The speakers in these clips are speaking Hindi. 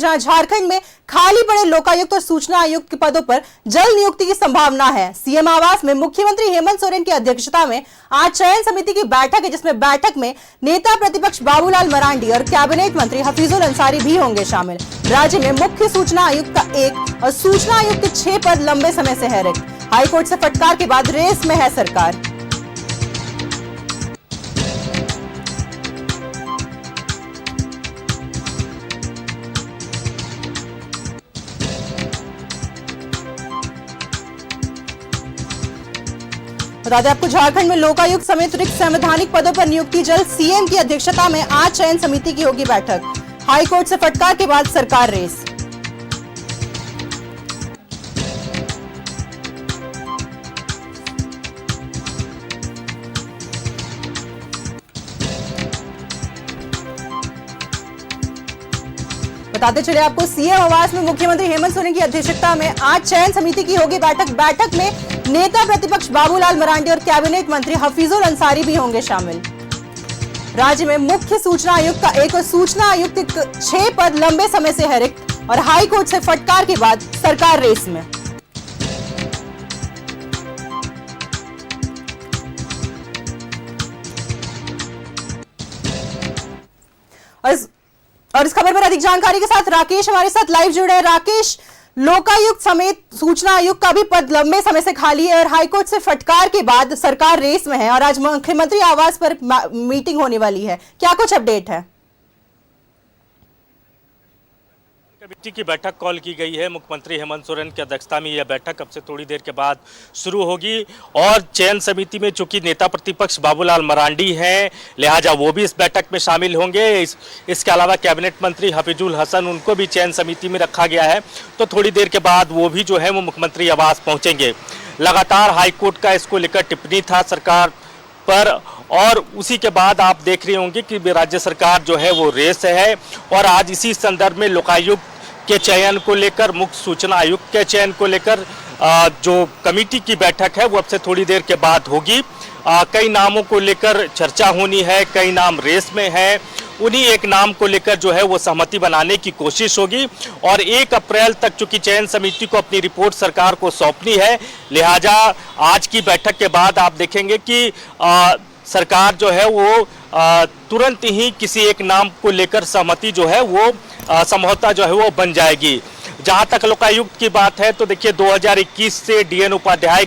जहां झारखंड में खाली पड़े लोकायुक्त और सूचना आयुक्त के पदों पर जल्द नियुक्ति की संभावना है। सीएम आवास में मुख्यमंत्री हेमंत सोरेन की अध्यक्षता में आज चयन समिति की बैठक है, जिसमें बैठक में नेता प्रतिपक्ष बाबूलाल मरांडी और कैबिनेट मंत्री हफीजुल अंसारी भी होंगे शामिल। राज्य में मुख्य सूचना आयुक्त का 1 और सूचना आयुक्त के 6 पद लंबे समय से है रिक्त। हाईकोर्ट से फटकार के बाद रेस में है सरकार। बता दें आपको, झारखंड में लोकायुक्त समेत रिक्त संवैधानिक पदों पर नियुक्ति जल्द। सीएम की अध्यक्षता में आज चयन समिति की होगी बैठक। हाईकोर्ट से फटकार के बाद सरकार रेस। बताते चले आपको, सीएम आवास में मुख्यमंत्री हेमंत सोरेन की अध्यक्षता में आज चयन समिति की होगी बैठक। बैठक में नेता प्रतिपक्ष बाबूलाल मरांडी और कैबिनेट मंत्री हफीजुल अंसारी भी होंगे शामिल। राज्य में मुख्य सूचना आयुक्त का 1 और सूचना आयुक्त के 6 पद लंबे समय से है रिक्त और हाईकोर्ट से फटकार के बाद सरकार रेस में। और इस खबर पर अधिक जानकारी के साथ राकेश हमारे साथ लाइव जुड़े हैं। राकेश, लोकायुक्त समेत सूचना आयुक्त का भी पद लंबे समय से खाली है और हाईकोर्ट से फटकार के बाद सरकार रेस में है और आज मुख्यमंत्री आवास पर मीटिंग होने वाली है, क्या कुछ अपडेट है? कमेटी की बैठक कॉल की गई है। मुख्यमंत्री हेमंत सोरेन की अध्यक्षता में यह बैठक अब से थोड़ी देर के बाद शुरू होगी और चयन समिति में चूंकि नेता प्रतिपक्ष बाबूलाल मरांडी हैं, लिहाजा वो भी इस बैठक में शामिल होंगे। इसके अलावा कैबिनेट मंत्री हफीजुल हसन, उनको भी चयन समिति में रखा गया है, तो थोड़ी देर के बाद वो भी जो है वो मुख्यमंत्री आवास पहुँचेंगे। लगातार हाईकोर्ट का इसको लेकर टिप्पणी था सरकार पर और उसी के बाद आप देख रहे होंगे कि राज्य सरकार जो है वो रेस है और आज इसी संदर्भ में लोकायुक्त के चयन को लेकर, मुख्य सूचना आयुक्त के चयन को लेकर जो कमेटी की बैठक है वो अब से थोड़ी देर के बाद होगी। कई नामों को लेकर चर्चा होनी है, कई नाम रेस में है, उन्हीं एक नाम को लेकर जो है वो सहमति बनाने की कोशिश होगी और 1 अप्रैल तक चूंकि चयन समिति को अपनी रिपोर्ट सरकार को सौंपनी है, लिहाजा आज की बैठक के बाद आप देखेंगे कि सरकार जो है वो तुरंत ही किसी एक नाम को लेकर सहमति जो है वो समझौता जो है वो बन जाएगी। जहां तक लोकायुक्त की बात है तो देखिए 2021 से डीएन उपाध्याय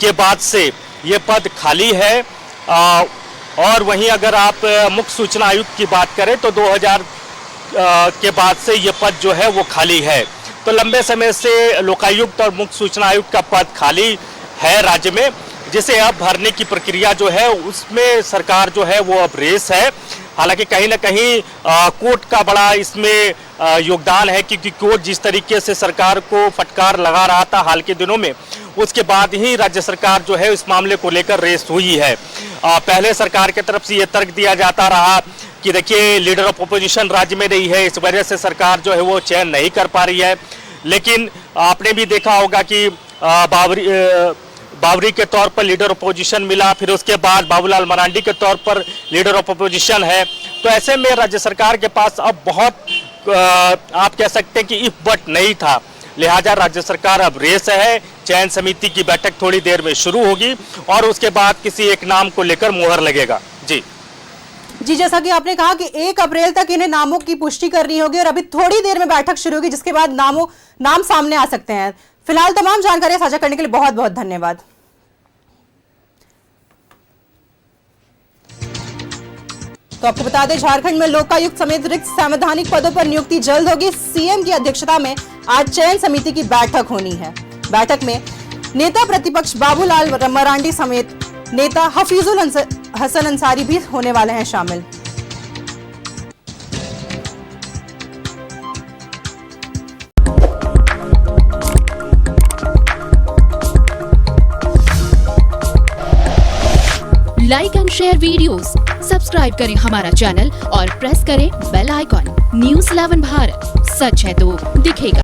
के बाद से ये पद खाली है और वहीं अगर आप मुख्य सूचना आयुक्त की बात करें तो 2000 के बाद से ये पद जो है वो खाली है। तो लंबे समय से लोकायुक्त और मुख्य सूचना आयुक्त का पद खाली है राज्य में, जिसे अब भरने की प्रक्रिया जो है उसमें सरकार जो है वो अब रेस है। हालांकि कहीं ना कहीं कोर्ट का बड़ा इसमें योगदान है, क्योंकि कोर्ट जिस तरीके से सरकार को फटकार लगा रहा था हाल के दिनों में, उसके बाद ही राज्य सरकार जो है इस मामले को लेकर रेस हुई है। पहले सरकार की तरफ से ये तर्क दिया जाता रहा कि देखिए लीडर ऑफ अपोजिशन राज्य में नहीं है, इस वजह से सरकार जो है वो चयन नहीं कर पा रही है। लेकिन आपने भी देखा होगा कि बावरी के तौर पर लीडर ऑपोजिशन मिला, फिर उसके बाद बाबूलाल मरांडी के तौर पर लीडर ऑफ ऑपोजिशन है। तो ऐसे में राज्य सरकार के पास अब बहुत आप कह सकते हैं कि इफ बट नहीं था, लिहाजा राज्य सरकार अब रेस है। चयन समिति की बैठक थोड़ी देर में शुरू होगी और उसके बाद किसी एक नाम को लेकर मुहर लगेगा। जी, जैसा कि आपने कहा कि 1 अप्रैल तक इन्हें नामों की पुष्टि करनी होगी और अभी थोड़ी देर में बैठक शुरू होगी, जिसके बाद नाम सामने आ सकते हैं। फिलहाल तमाम जानकारी साझा करने के लिए बहुत बहुत धन्यवाद। तो आपको बता दें, झारखंड में लोकायुक्त समेत रिक्त संवैधानिक पदों पर नियुक्ति जल्द होगी। सीएम की अध्यक्षता में आज चयन समिति की बैठक होनी है। बैठक में नेता प्रतिपक्ष बाबूलाल मरांडी समेत नेता हफीजुल हसन अंसारी भी होने वाले हैं शामिल। Like and share videos, subscribe करें हमारा चैनल और प्रेस करें बेल आइकॉन। न्यूज़ 11 भारत, सच है तो दिखेगा।